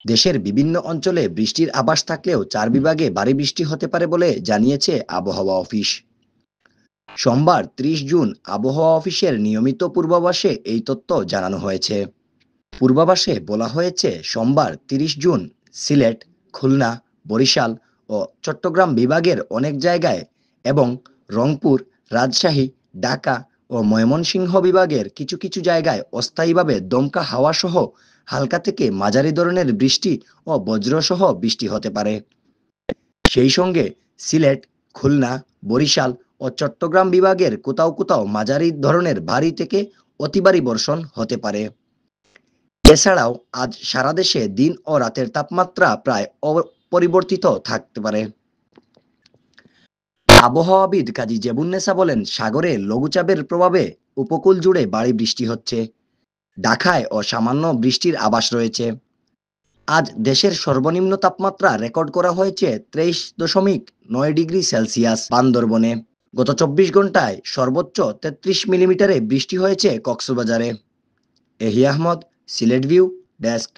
দেশের বিভিন্ন অঞ্চলে বৃষ্টির আভাস থাকলেও 4 বিভাগে ভারী বৃষ্টি হতে পারে বলে জানিয়েছে আবহাওয়া অফিস। সোমবার 30 জুন আবহাওয়া অফিসের নিয়মিত পূর্বাভাসে এই তথ্য জানানো হয়েছে। পূর্বাভাসে বলা হয়েছে সোমবার 30 জুন সিলেট, খুলনা, বরিশাল ও চট্টগ্রাম বিভাগের অনেক জায়গায় এবং রংপুর, রাজশাহী, ঢাকা ও ময়মনসিংহ বিভাগের কিছু কিছু জায়গায় অস্থায়ীভাবে দমকা হাওয়া সহ হালকা থেকে মাঝারি ধরনের বৃষ্টি ও বজ্রসহ বৃষ্টি হতে পারে। সেই সঙ্গে সিলেট, খুলনা, বরিশাল ও চট্টগ্রাম বিভাগের কোথাও কোথাও মাঝারি ধরনের ভারী থেকে অতি ভারী বর্ষণ হতে পারে। এছাড়াও আজ সারা দেশে দিন ও রাতের তাপমাত্রা প্রায় অপরিবর্তিত থাকতে পারে। আবহাওয়াবিদ কাজী জেবুন্নেসা বলেন, সাগরে লঘুচাপের প্রভাবে উপকূল জুড়ে ভারী বৃষ্টি হচ্ছে। ঢাকায় ও সামান্য বৃষ্টির আভাস রয়েছে। আজ দেশের সর্বনিম্ন তাপমাত্রা রেকর্ড করা হয়েছে 23.9 ডিগ্রি সেলসিয়াস বান্দরবনে। গত 24 ঘন্টায় সর্বোচ্চ 33 মিলিমিটারে বৃষ্টি হয়েছে কক্সবাজারে। এহি আহমদ, সিলেট ভিউ ডেস্ক।